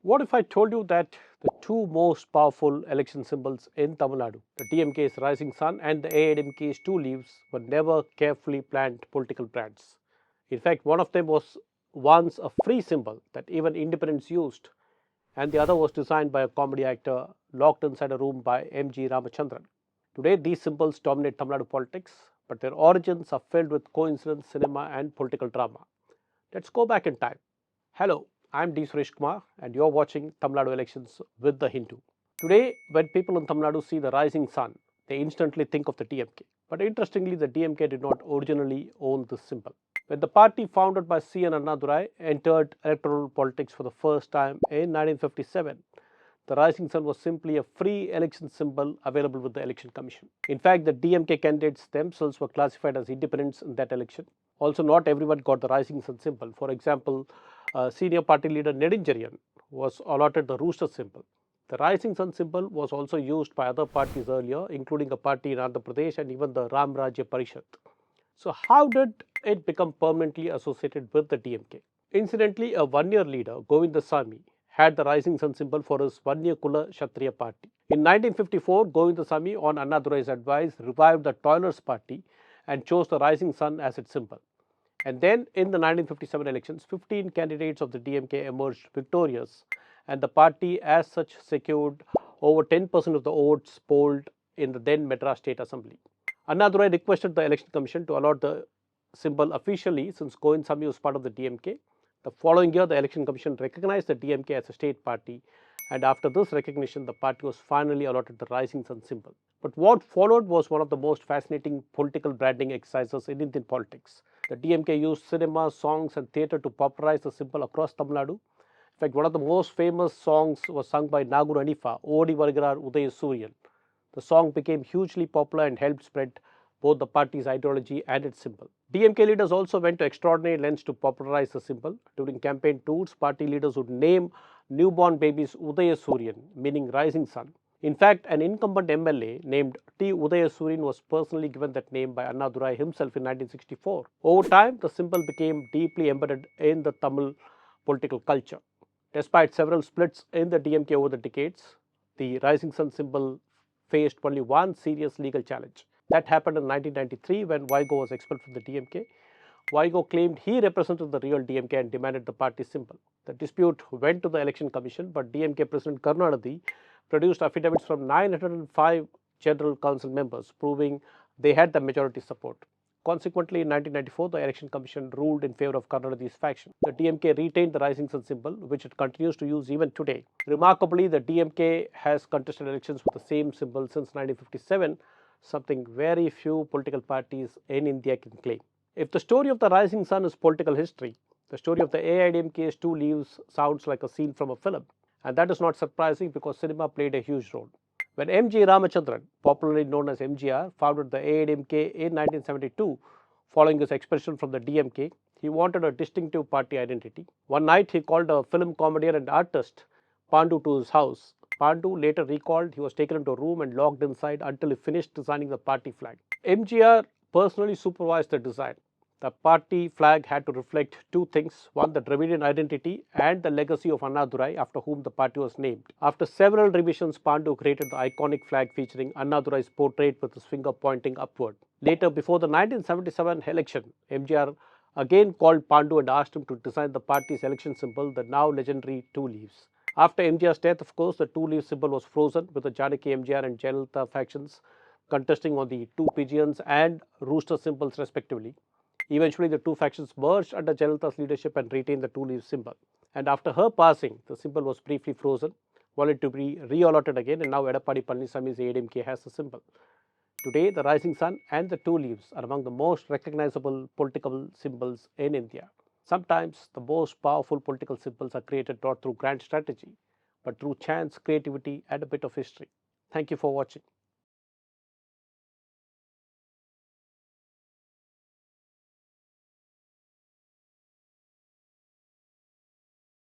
What if I told you that the two most powerful election symbols in Tamil Nadu, the DMK's rising sun and the AIADMK's two leaves, were never carefully planned political brands? In fact, one of them was once a free symbol that even independents used, and the other was designed by a comedy actor locked inside a room by MG Ramachandran. Today, these symbols dominate Tamil Nadu politics, but their origins are filled with coincidence, cinema, and political drama. Let's go back in time. Hello, I'm D. Suresh Kumar, and you're watching Tamil Nadu elections with the Hindu. Today, when people in Tamil Nadu see the rising sun, they instantly think of the DMK. But interestingly, the DMK did not originally own this symbol. When the party founded by C. N. Annadurai entered electoral politics for the first time in 1957, the rising sun was simply a free election symbol available with the election commission. In fact, the DMK candidates themselves were classified as independents in that election. Also, not everyone got the rising sun symbol. For example, senior party leader Nedinjarian was allotted the rooster symbol. The rising sun symbol was also used by other parties earlier, including a party in Andhra Pradesh and even the Ram Rajya Parishad. So, how did it become permanently associated with the DMK? Incidentally, a one-year leader, Govindasamy, had the rising sun symbol for his one-year Kula Kshatriya party. In 1954, Govindasamy, on Annadurai's advice, revived the Toilers party and chose the rising sun as its symbol. And then in the 1957 elections, 15 candidates of the DMK emerged victorious, and the party as such secured over 10% of the votes polled in the then Madras State Assembly. Annadurai requested the election commission to allot the symbol officially since Govindasamy was part of the DMK. The following year, the election commission recognized the DMK as a state party, and after this recognition, the party was finally allotted the rising sun symbol. But what followed was one of the most fascinating political branding exercises in Indian politics. The DMK used cinema, songs, and theatre to popularize the symbol across Tamil Nadu. In fact, one of the most famous songs was sung by Nagur Anifa, Odi Vargirar Udaya Suryan. The song became hugely popular and helped spread both the party's ideology and its symbol. DMK leaders also went to extraordinary lengths to popularize the symbol. During campaign tours, party leaders would name newborn babies Udaya Suryan, meaning rising sun. In fact, an incumbent MLA named T. Udaya Suryan was personally given that name by Annadurai himself in 1964. Over time, the symbol became deeply embedded in the Tamil political culture. Despite several splits in the DMK over the decades, the rising sun symbol faced only one serious legal challenge. That happened in 1993 when Vigo was expelled from the DMK. Vigo claimed he represented the real DMK and demanded the party symbol. The dispute went to the election commission, but DMK President Karunanidhi produced affidavits from 905 general council members proving they had the majority support. Consequently, in 1994, the election commission ruled in favor of Karunanidhi's faction. The DMK retained the rising sun symbol, which it continues to use even today. Remarkably, the DMK has contested elections with the same symbol since 1957, something very few political parties in India can claim. If the story of the rising sun is political history, the story of the AIADMK's two leaves sounds like a scene from a film. And that is not surprising because cinema played a huge role. When MG Ramachandran, popularly known as MGR, founded the AIADMK in 1972, following his expulsion from the DMK, he wanted a distinctive party identity. One night, he called a film comedian and artist, Pandu, to his house. Pandu later recalled he was taken into a room and locked inside until he finished designing the party flag. MGR personally supervised the design. The party flag had to reflect two things: one, the Dravidian identity, and the legacy of Annadurai, after whom the party was named. After several revisions, Pandu created the iconic flag featuring Annadurai's portrait with his finger pointing upward. Later, before the 1977 election, MGR again called Pandu and asked him to design the party's election symbol, the now legendary two leaves. After MGR's death, of course, the two-leaf symbol was frozen, with the Janaki MGR and Jayalalitha factions contesting on the two pigeons and rooster symbols respectively. Eventually, the two factions merged under Jayalalitha's leadership and retained the two-leaf symbol. And after her passing, the symbol was briefly frozen, only to be re-allotted again, and now Edappadi Palaniswamy's AIADMK has the symbol. Today, the rising sun and the two leaves are among the most recognizable political symbols in India. Sometimes the most powerful political symbols are created not through grand strategy, but through chance, creativity, and a bit of history. Thank you for watching.